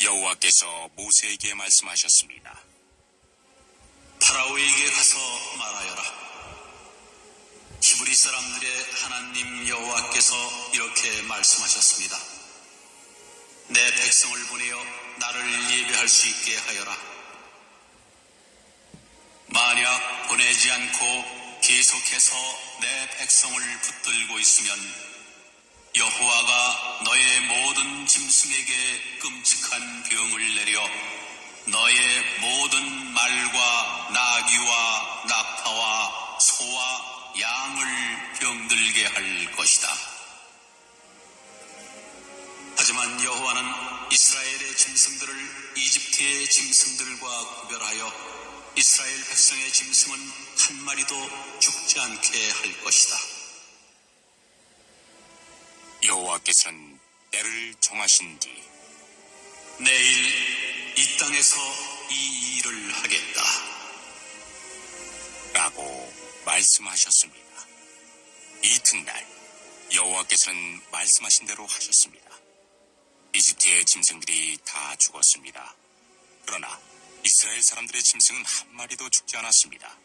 여호와께서 모세에게 말씀하셨습니다. 파라오에게 가서 말하여라. 히브리 사람들의 하나님 여호와께서 이렇게 말씀하셨습니다. 내 백성을 보내어 나를 예배할 수 있게 하여라. 만약 보내지 않고 계속해서 내 백성을 붙들고 있으면 여호와가 너의 모든 짐승에게 끔찍한 병을 내려 너의 모든 말과 나귀와 낙타와 소와 양을 병들게 할 것이다. 하지만 여호와는 이스라엘의 짐승들을 이집트의 짐승들과 구별하여 이스라엘 백성의 짐승은 한 마리도 죽지 않게 할 것이다. 여호와께서는 때를 정하신 뒤 내일 이 땅에서 이 일을 하겠다 라고 말씀하셨습니다. 이튿날 여호와께서는 말씀하신 대로 하셨습니다. 이집트의 짐승들이 다 죽었습니다. 그러나 이스라엘 사람들의 짐승은 한 마리도 죽지 않았습니다.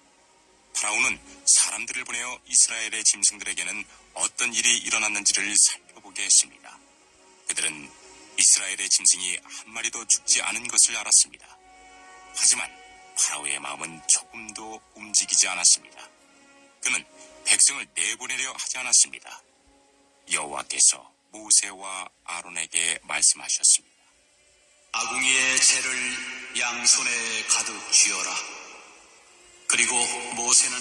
파라오는 사람들을 보내어 이스라엘의 짐승들에게는 어떤 일이 일어났는지를 살펴보게 했습니다. 그들은 이스라엘의 짐승이 한 마리도 죽지 않은 것을 알았습니다. 하지만 파라오의 마음은 조금도 움직이지 않았습니다. 그는 백성을 내보내려 하지 않았습니다. 여호와께서 모세와 아론에게 말씀하셨습니다. 아궁이의 재를 양손에 가득 쥐어라. 그리고 모세는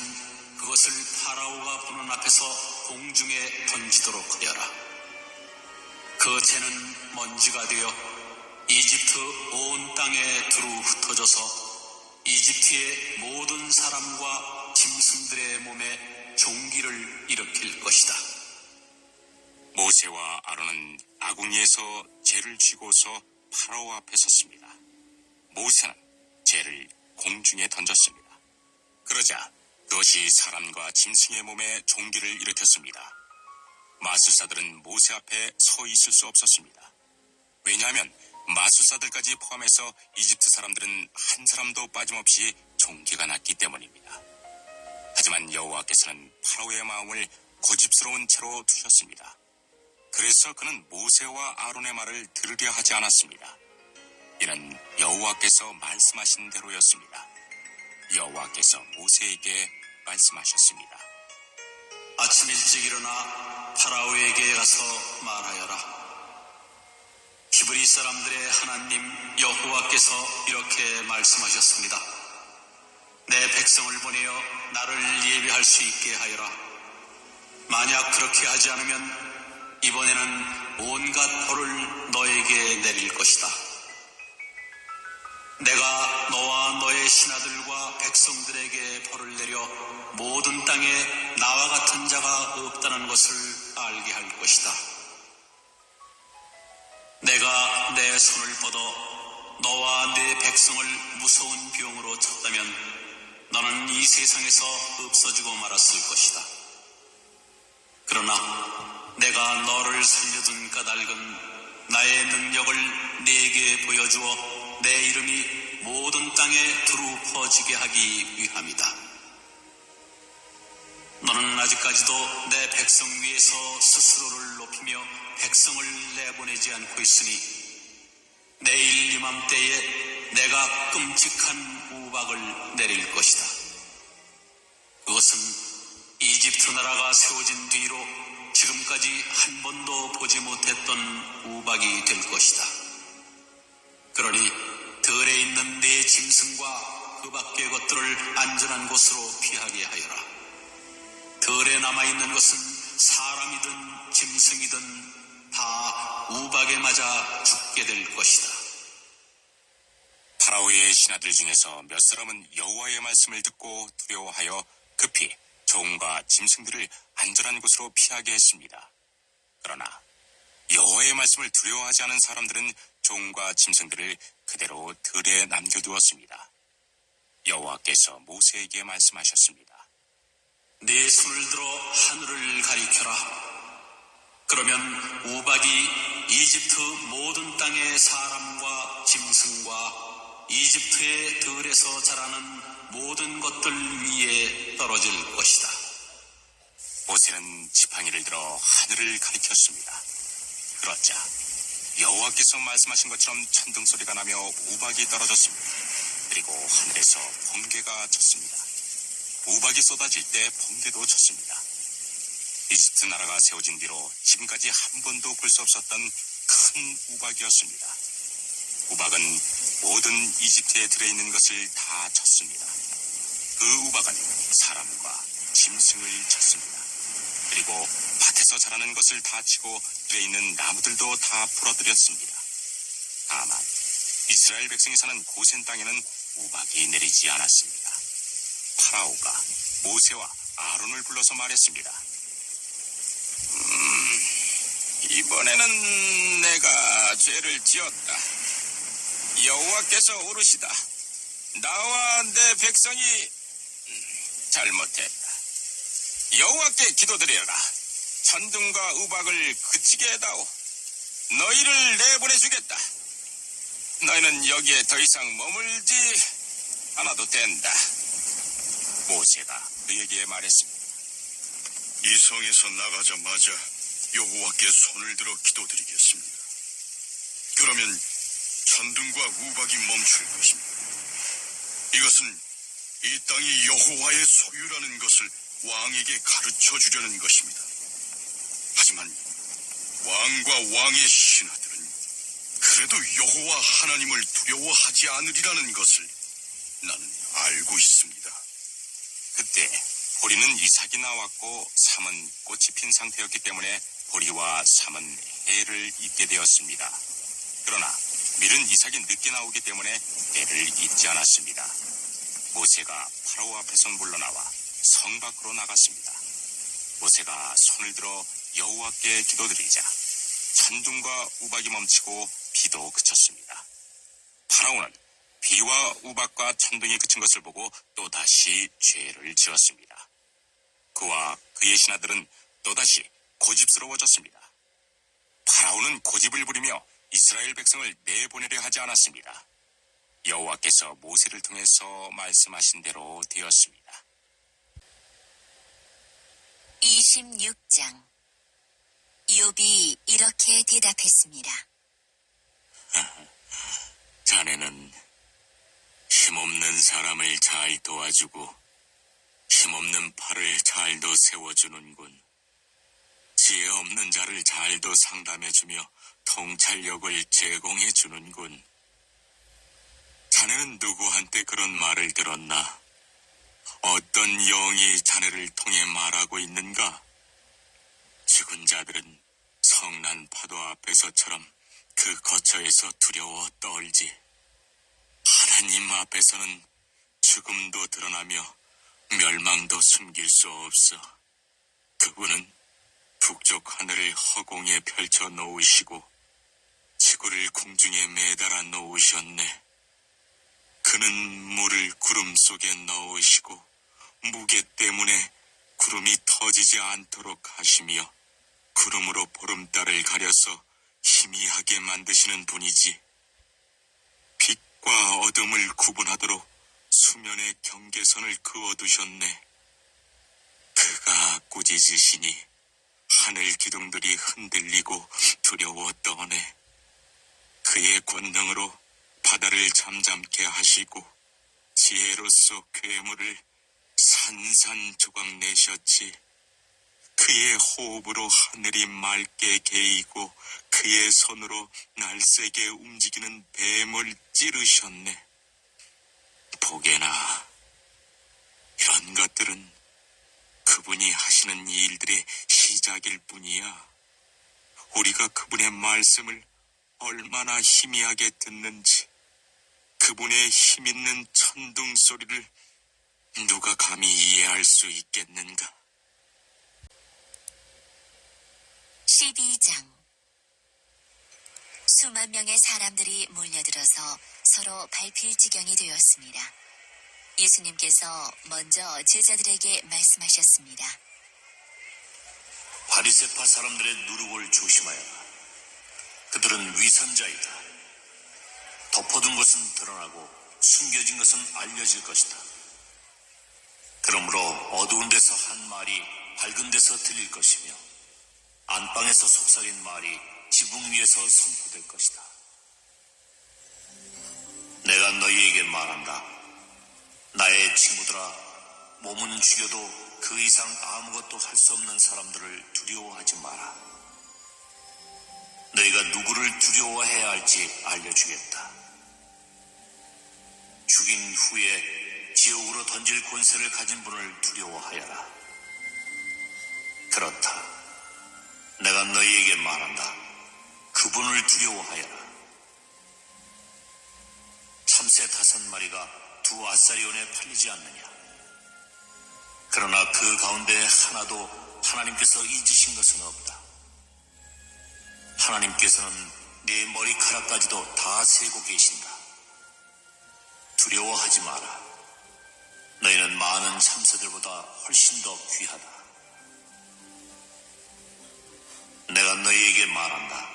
그것을 파라오가 보는 앞에서 공중에 던지도록 하여라. 그 재는 먼지가 되어 이집트 온 땅에 두루 흩어져서 이집트의 모든 사람과 짐승들의 몸에 종기를 일으킬 것이다. 모세와 아론은 아궁이에서 재를 쥐고서 파라오 앞에 섰습니다. 모세는 재를 공중에 던졌습니다. 그러자 그것이 사람과 짐승의 몸에 종기를 일으켰습니다. 마술사들은 모세 앞에 서 있을 수 없었습니다. 왜냐하면 마술사들까지 포함해서 이집트 사람들은 한 사람도 빠짐없이 종기가 났기 때문입니다. 하지만 여호와께서는 파라오의 마음을 고집스러운 채로 두셨습니다. 그래서 그는 모세와 아론의 말을 들으려 하지 않았습니다. 이는 여호와께서 말씀하신 대로였습니다. 여호와께서 모세에게 말씀하셨습니다. 아침 일찍 일어나 파라오에게 가서 말하여라. 히브리 사람들의 하나님 여호와께서 이렇게 말씀하셨습니다. 내 백성을 보내어 나를 예배할 수 있게 하여라. 만약 그렇게 하지 않으면 이번에는 온갖 벌을 너에게 내릴 것이다. 내가 너와 너의 신하들과 백성들에게 벌을 내려 모든 땅에 나와 같은 자가 없다는 것을 알게 할 것이다. 내가 내 손을 뻗어 너와 내 백성을 무서운 병으로 쳤다면 너는 이 세상에서 없어지고 말았을 것이다. 그러나 내가 너를 살려둔 까닭은 나의 능력을 네게 보여주어 내 이름이 모든 땅에 두루 퍼지게 하기 위함이다. 너는 아직까지도 내 백성 위에서 스스로를 높이며 백성을 내보내지 않고 있으니 내일 이맘때에 내가 끔찍한 우박을 내릴 것이다. 그것은 이집트 나라가 세워진 뒤로 지금까지 한 번도 보지 못했던 우박이 될 것이다. 그러니 들에 있는 네 짐승과 그 밖의 것들을 안전한 곳으로 피하게 하여라. 들에 남아있는 것은 사람이든 짐승이든 다 우박에 맞아 죽게 될 것이다. 파라오의 신하들 중에서 몇 사람은 여호와의 말씀을 듣고 두려워하여 급히 종과 짐승들을 안전한 곳으로 피하게 했습니다. 그러나 여호와의 말씀을 두려워하지 않은 사람들은 종과 짐승들을 그대로 들에 남겨두었습니다. 여호와께서 모세에게 말씀하셨습니다. 네 손을 들어 하늘을 가리켜라. 그러면 우박이 이집트 모든 땅의 사람과 짐승과 이집트의 들에서 자라는 모든 것들 위에 떨어질 것이다. 모세는 지팡이를 들어 하늘을 가리켰습니다. 그러자 여호와께서 말씀하신 것처럼 천둥 소리가 나며 우박이 떨어졌습니다. 그리고 하늘에서 번개가 쳤습니다. 우박이 쏟아질 때 번개도 쳤습니다. 이집트 나라가 세워진 뒤로 지금까지 한 번도 볼 수 없었던 큰 우박이었습니다. 우박은 모든 이집트에 들어있는 것을 다 쳤습니다. 그 우박은 사람과 짐승을 쳤습니다. 그리고 밭에서 자라는 것을 다 치고 들어있는 나무들도 다 부러뜨렸습니다. 다만 이스라엘 백성이 사는 고센 땅에는 우박이 내리지 않았습니다. 파라오가 모세와 아론을 불러서 말했습니다. 이번에는 내가 죄를 지었다. 여호와께서 오르시다. 나와 내 백성이 잘못했다. 여호와께 기도드려라. 천둥과 우박을 그치게 해다오. 너희를 내보내주겠다. 너희는 여기에 더 이상 머물지 않아도 된다. 모세가 그에게 말했습니다. 이 성에서 나가자마자 여호와께 손을 들어 기도드리겠습니다. 그러면 천둥과 우박이 멈출 것입니다. 이것은 이 땅이 여호와의 소유라는 것을 왕에게 가르쳐 주려는 것입니다. 하지만 왕과 왕의 신하들은 그래도 여호와 하나님을 두려워하지 않으리라는 것을 나는 알고 있습니다. 그때 보리는 이삭이 나왔고 삼은 꽃이 핀 상태였기 때문에 보리와 삼은 해를 입게 되었습니다. 그러나 밀은 이삭이 늦게 나오기 때문에 해를 입지 않았습니다. 모세가 파라오 앞에서 물러나와 성 밖으로 나갔습니다. 모세가 손을 들어 여호와께 기도드리자 천둥과 우박이 멈추고 비도 그쳤습니다. 파라오는 비와 우박과 천둥이 그친 것을 보고 또다시 죄를 지었습니다. 그와 그의 신하들은 또다시 고집스러워졌습니다. 파라오는 고집을 부리며 이스라엘 백성을 내보내려 하지 않았습니다. 여호와께서 모세를 통해서 말씀하신 대로 되었습니다. 26장 욥이 이렇게 대답했습니다. 자네는 힘없는 사람을 잘 도와주고 힘없는 팔을 잘도 세워주는군. 지혜 없는 자를 잘도 상담해주며 통찰력을 제공해주는군. 자네는 누구한테 그런 말을 들었나? 어떤 영이 자네를 통해 말하고 있는가? 죽은 자들은 성난 파도 앞에서처럼 그 거처에서 두려워 떨지. 하나님 앞에서는 죽음도 드러나며 멸망도 숨길 수 없어. 그분은 북쪽 하늘을 허공에 펼쳐 놓으시고 지구를 궁중에 매달아 놓으셨네. 그는 물을 구름 속에 넣으시고 무게 때문에 구름이 터지지 않도록 하시며 구름으로 보름달을 가려서 희미하게 만드시는 분이지. 빛과 어둠을 구분하도록 수면의 경계선을 그어두셨네. 그가 꾸짖으시니 하늘 기둥들이 흔들리고 두려워 떠네. 그의 권능으로 바다를 잠잠케 하시고 지혜로서 괴물을 산산조각 내셨지. 그의 호흡으로 하늘이 맑게 개이고 그의 손으로 날쌔게 움직이는 뱀을 찌르셨네. 보게나 이런 것들은 그분이 하시는 일들의 시작일 뿐이야. 우리가 그분의 말씀을 얼마나 희미하게 듣는지, 그분의 힘있는 천둥 소리를 누가 감히 이해할 수 있겠는가? 12장 수만 명의 사람들이 몰려들어서 서로 밟힐 지경이 되었습니다. 예수님께서 먼저 제자들에게 말씀하셨습니다. 바리새파 사람들의 누룩을 조심하여라. 그들은 위선자이다. 덮어둔 것은 드러나고 숨겨진 것은 알려질 것이다. 그러므로 어두운 데서 한 말이 밝은 데서 들릴 것이며 안방에서 속삭인 말이 지붕 위에서 선포될 것이다. 내가 너희에게 말한다. 나의 친구들아, 몸은 죽여도 그 이상 아무것도 할 수 없는 사람들을 두려워하지 마라. 너희가 누구를 두려워해야 할지 알려주겠다. 죽인 후에 지옥으로 던질 권세를 가진 분을 두려워하여라. 그렇다. 내가 너희에게 말한다. 그분을 두려워하여라. 참새 5마리가 두 아사리온에 팔리지 않느냐? 그러나 그 가운데 하나도 하나님께서 잊으신 것은 없다. 하나님께서는 네 머리카락까지도 다 세고 계신다. 두려워하지 마라. 너희는 많은 참새들보다 훨씬 더 귀하다. 내가 너희에게 말한다.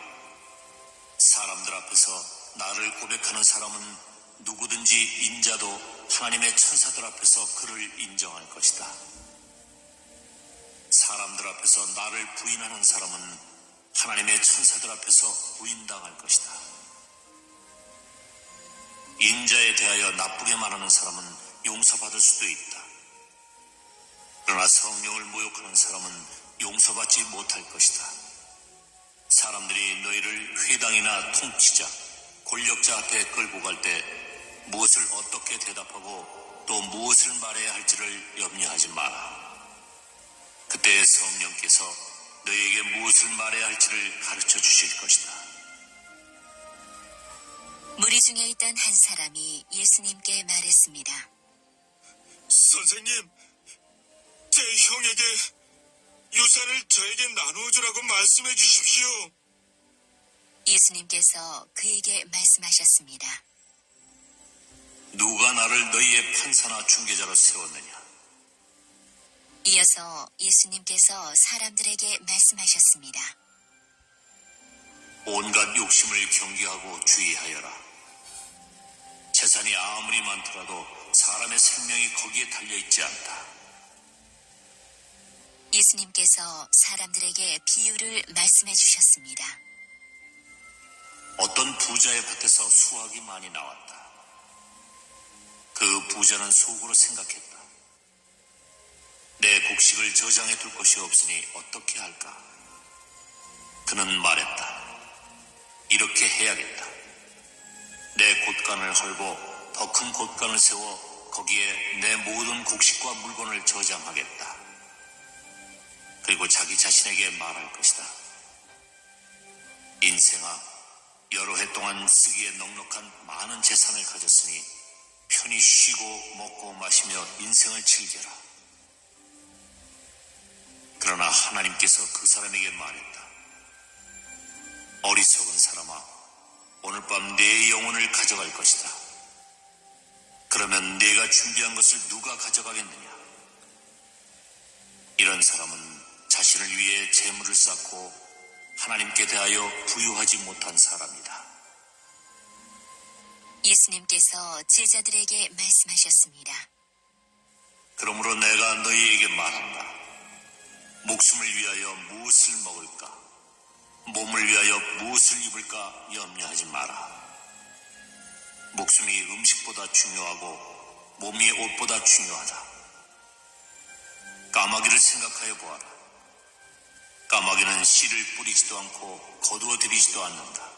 사람들 앞에서 나를 고백하는 사람은 누구든지 인자도 하나님의 천사들 앞에서 그를 인정할 것이다. 사람들 앞에서 나를 부인하는 사람은 하나님의 천사들 앞에서 부인당할 것이다. 인자에 대하여 나쁘게 말하는 사람은 용서받을 수도 있다. 그러나 성령을 모욕하는 사람은 용서받지 못할 것이다. 사람들이 너희를 회당이나 통치자, 권력자 앞에 끌고 갈 때 무엇을 어떻게 대답하고 또 무엇을 말해야 할지를 염려하지 마라. 그때 성령께서 너희에게 무엇을 말해야 할지를 가르쳐 주실 것이다. 무리 중에 있던 한 사람이 예수님께 말했습니다. 선생님, 제 형에게 유산을 저에게 나누어주라고 말씀해 주십시오. 예수님께서 그에게 말씀하셨습니다. 누가 나를 너희의 판사나 중개자로 세웠느냐? 이어서 예수님께서 사람들에게 말씀하셨습니다. 온갖 욕심을 경계하고 주의하여라. 재산이 아무리 많더라도 사람의 생명이 거기에 달려있지 않다. 예수님께서 사람들에게 비유를 말씀해 주셨습니다. 어떤 부자의 밭에서 수확이 많이 나왔다. 그 부자는 속으로 생각했다. 내 곡식을 저장해 둘 곳이 없으니 어떻게 할까? 그는 말했다. 이렇게 해야겠다. 내 곳간을 헐고 더 큰 곳간을 세워 거기에 내 모든 곡식과 물건을 저장하겠다. 그리고 자기 자신에게 말할 것이다. 인생아, 여러 해 동안 쓰기에 넉넉한 많은 재산을 가졌으니 편히 쉬고 먹고 마시며 인생을 즐겨라. 그러나 하나님께서 그 사람에게 말했다. 어리석은 사람아, 오늘 밤 내 영혼을 가져갈 것이다. 그러면 네가 준비한 것을 누가 가져가겠느냐? 이런 사람은 자신을 위해 재물을 쌓고 하나님께 대하여 부유하지 못한 사람이다. 예수님께서 제자들에게 말씀하셨습니다. 그러므로 내가 너희에게 말한다. 목숨을 위하여 무엇을 먹을까? 몸을 위하여 무엇을 입을까 염려하지 마라. 목숨이 음식보다 중요하고 몸이 옷보다 중요하다. 까마귀를 생각하여 보아라. 까마귀는 씨를 뿌리지도 않고 거두어 들이지도 않는다.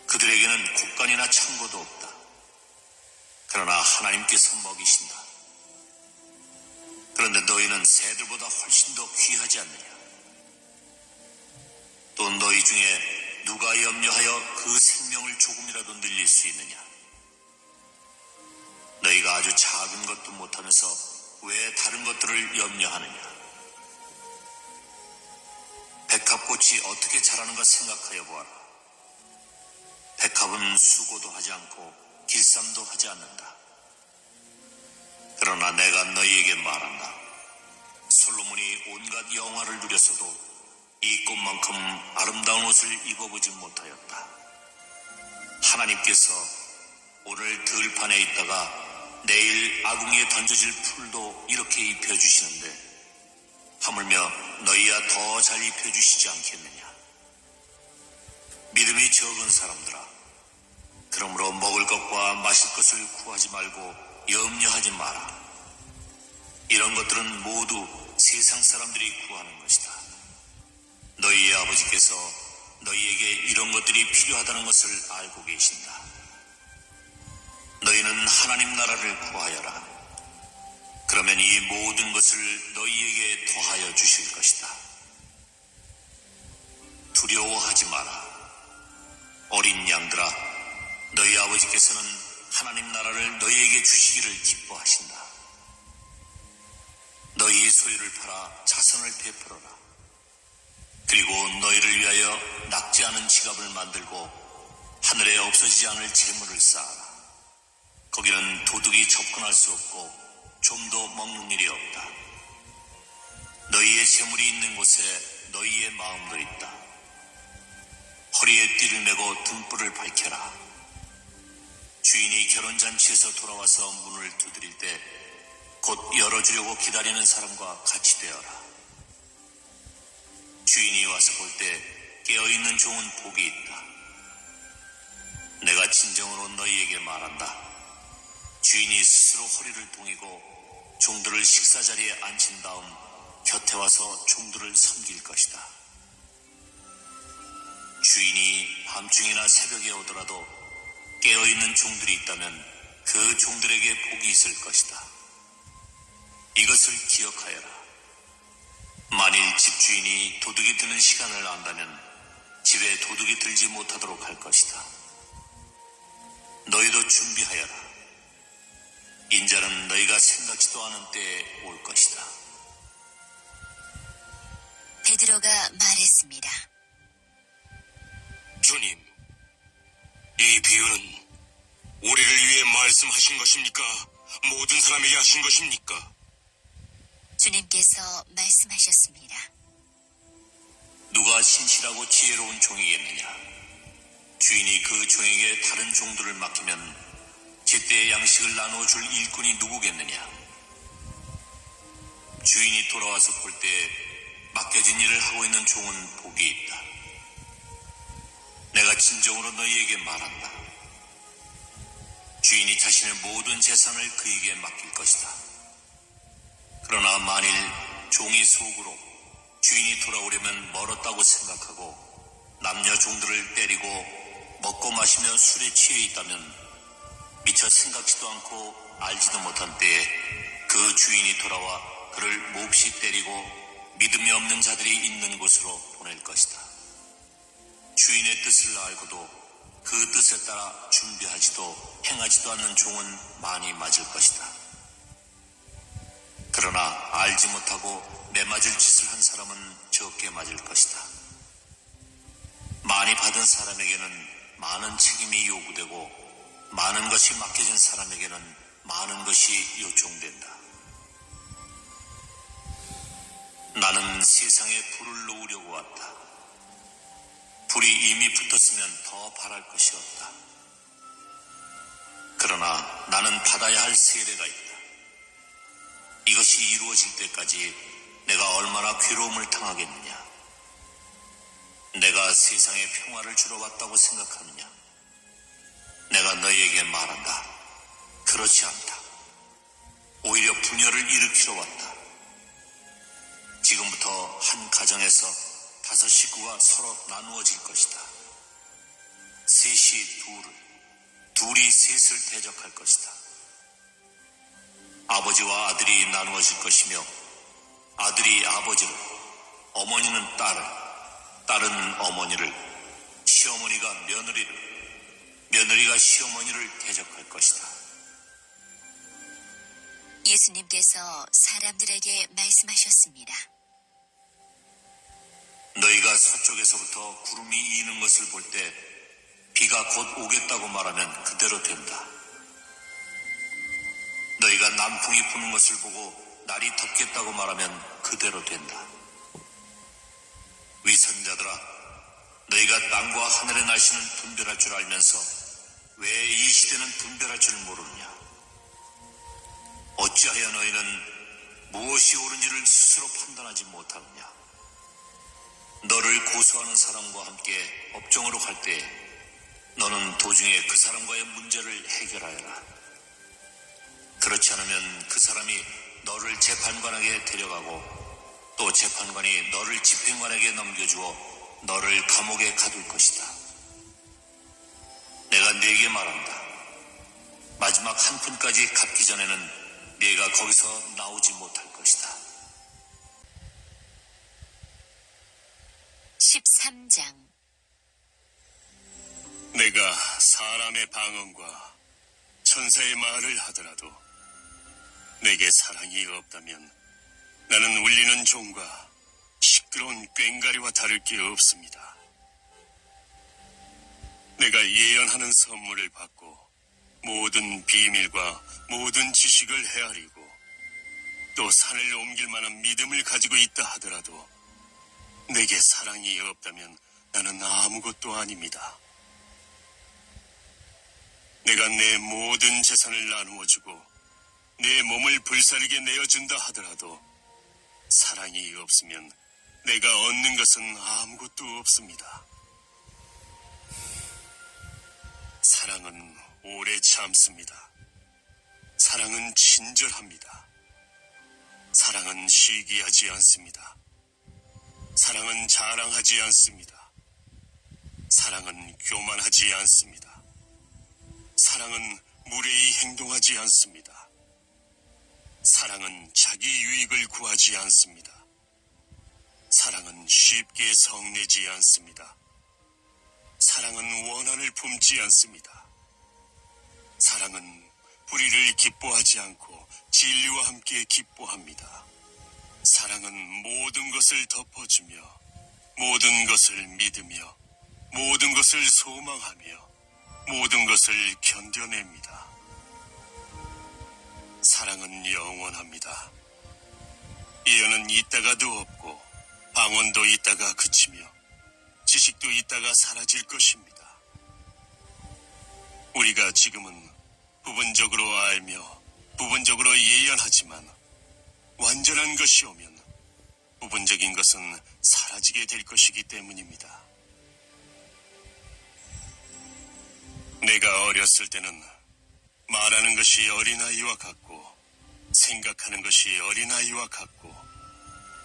그들에게는 곡간이나 창고도 없다. 그러나 하나님께서 먹이신다. 그런데 너희는 새들보다 훨씬 더 귀하지 않느냐? 또 너희 중에 누가 염려하여 그 생명을 조금이라도 늘릴 수 있느냐? 너희가 아주 작은 것도 못하면서 왜 다른 것들을 염려하느냐? 백합꽃이 어떻게 자라는가 생각하여 보아라. 백합은 수고도 하지 않고 길쌈도 하지 않는다. 그러나 내가 너희에게 말한다. 솔로몬이 온갖 영화를 누렸어도 이 꽃만큼 아름다운 옷을 입어보지 못하였다. 하나님께서 오늘 들판에 있다가 내일 아궁이에 던져질 풀도 이렇게 입혀주시는데 하물며 너희야 더 잘 입혀주시지 않겠느냐. 믿음이 적은 사람들아, 그러므로 먹을 것과 마실 것을 구하지 말고 염려하지 마라. 이런 것들은 모두 세상 사람들이 구하는 것이다. 너희의 아버지께서 너희에게 이런 것들이 필요하다는 것을 알고 계신다. 너희는 하나님 나라를 구하여라. 그러면 이 모든 것을 너희에게 더하여 주실 것이다. 두려워하지 마라. 어린 양들아, 너희 아버지께서는 하나님 나라를 너희에게 주시기를 기뻐하신다. 너희의 소유를 팔아 자선을 베풀어라. 그리고 너희를 위하여 낡지 않은 지갑을 만들고 하늘에 없어지지 않을 재물을 쌓아라. 거기는 도둑이 접근할 수 없고 좀도 먹는 일이 없다. 너희의 재물이 있는 곳에 너희의 마음도 있다. 허리에 띠를 메고 등불을 밝혀라. 주인이 결혼잔치에서 돌아와서 문을 두드릴 때 곧 열어주려고 기다리는 사람과 같이 되어라. 주인이 와서 볼 때 깨어있는 종은 복이 있다. 내가 진정으로 너희에게 말한다. 주인이 스스로 허리를 동이고 종들을 식사자리에 앉힌 다음 곁에 와서 종들을 섬길 것이다. 주인이 밤중이나 새벽에 오더라도 깨어있는 종들이 있다면 그 종들에게 복이 있을 것이다. 이것을 기억하여라. 만일 집주인이 도둑이 드는 시간을 안다면 집에 도둑이 들지 못하도록 할 것이다. 너희도 준비하여라. 인자는 너희가 생각지도 않은 때에 올 것이다. 베드로가 말했습니다. 주님, 이 비유는 우리를 위해 말씀하신 것입니까? 모든 사람에게 하신 것입니까? 주님께서 말씀하셨습니다. 누가 신실하고 지혜로운 종이겠느냐? 주인이 그 종에게 다른 종들을 맡기면 제때의 양식을 나누어 줄 일꾼이 누구겠느냐? 주인이 돌아와서 볼 때 맡겨진 일을 하고 있는 종은 복이 있다. 내가 진정으로 너희에게 말한다. 주인이 자신의 모든 재산을 그에게 맡길 것이다. 그러나 만일 종이 속으로 주인이 돌아오려면 멀었다고 생각하고 남녀 종들을 때리고 먹고 마시며 술에 취해 있다면 미처 생각지도 않고 알지도 못한 때에 그 주인이 돌아와 그를 몹시 때리고 믿음이 없는 자들이 있는 곳으로 보낼 것이다. 주인의 뜻을 알고도 그 뜻에 따라 준비하지도 행하지도 않는 종은 많이 맞을 것이다. 그러나 알지 못하고 매맞을 짓을 한 사람은 적게 맞을 것이다. 많이 받은 사람에게는 많은 책임이 요구되고 많은 것이 맡겨진 사람에게는 많은 것이 요청된다. 나는 세상에 불을 놓으려고 왔다. 불이 이미 붙었으면 더 바랄 것이 없다. 그러나 나는 받아야 할 세례가 있다. 이것이 이루어질 때까지 내가 얼마나 괴로움을 당하겠느냐. 내가 세상에 평화를 주러 왔다고 생각하느냐. 내가 너희에게 말한다. 그렇지 않다. 오히려 분열을 일으키러 왔다. 지금부터 한 가정에서 5 식구가 서로 나누어질 것이다. 셋이 둘을, 둘이 셋을 대적할 것이다. 아버지와 아들이 나누어질 것이며 아들이 아버지를, 어머니는 딸을, 딸은 어머니를, 시어머니가 며느리를, 며느리가 시어머니를 대적할 것이다. 예수님께서 사람들에게 말씀하셨습니다. 너희가 서쪽에서부터 구름이 이는 것을 볼 때 비가 곧 오겠다고 말하면 그대로 된다. 너희가 남풍이 부는 것을 보고 날이 덥겠다고 말하면 그대로 된다. 위선자들아, 너희가 땅과 하늘의 날씨는 분별할 줄 알면서 왜 이 시대는 분별할 줄 모르느냐? 어찌하여 너희는 무엇이 옳은지를 스스로 판단하지 못하느냐? 너를 고소하는 사람과 함께 법정으로 갈 때 너는 도중에 그 사람과의 문제를 해결하여라. 그렇지 않으면 그 사람이 너를 재판관에게 데려가고 또 재판관이 너를 집행관에게 넘겨주어 너를 감옥에 가둘 것이다. 내가 네게 말한다. 마지막 한 푼까지 갚기 전에는 네가 거기서 나오지 못할 것이다. 13장. 내가 사람의 방언과 천사의 말을 하더라도 내게 사랑이 없다면 나는 울리는 종과 시끄러운 꽹과리와 다를 게 없습니다. 내가 예언하는 선물을 받고 모든 비밀과 모든 지식을 헤아리고 또 산을 옮길 만한 믿음을 가지고 있다 하더라도 내게 사랑이 없다면 나는 아무것도 아닙니다. 내가 내 모든 재산을 나누어주고 내 몸을 불사르게 내어준다 하더라도 사랑이 없으면 내가 얻는 것은 아무것도 없습니다. 사랑은 오래 참습니다. 사랑은 친절합니다. 사랑은 시기하지 않습니다. 사랑은 자랑하지 않습니다. 사랑은 교만하지 않습니다. 사랑은 무례히 행동하지 않습니다. 사랑은 자기 유익을 구하지 않습니다. 사랑은 쉽게 성내지 않습니다. 사랑은 원한을 품지 않습니다. 사랑은 불의를 기뻐하지 않고 진리와 함께 기뻐합니다. 사랑은 모든 것을 덮어주며 모든 것을 믿으며 모든 것을 소망하며 모든 것을 견뎌냅니다. 사랑은 영원합니다. 예언은 있다가도 없고 방언도 있다가 그치며 지식도 있다가 사라질 것입니다. 우리가 지금은 부분적으로 알며 부분적으로 예언하지만 완전한 것이 오면 부분적인 것은 사라지게 될 것이기 때문입니다. 내가 어렸을 때는 말하는 것이 어린아이와 같고 생각하는 것이 어린아이와 같고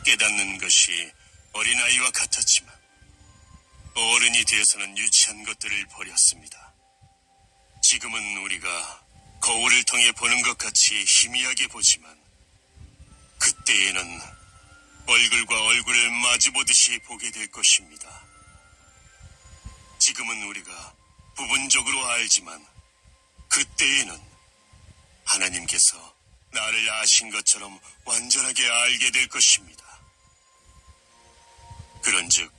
깨닫는 것이 어린아이와 같았지만 어른이 되어서는 유치한 것들을 버렸습니다. 지금은 우리가 거울을 통해 보는 것 같이 희미하게 보지만 그때에는 얼굴과 얼굴을 마주보듯이 보게 될 것입니다. 지금은 우리가 부분적으로 알지만 그때에는 하나님께서 나를 아신 것처럼 완전하게 알게 될 것입니다. 그런즉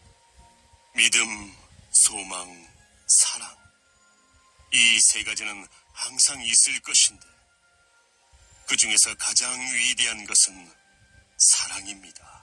믿음, 소망, 사랑 이 세 가지는 항상 있을 것인데 그 중에서 가장 위대한 것은 사랑입니다.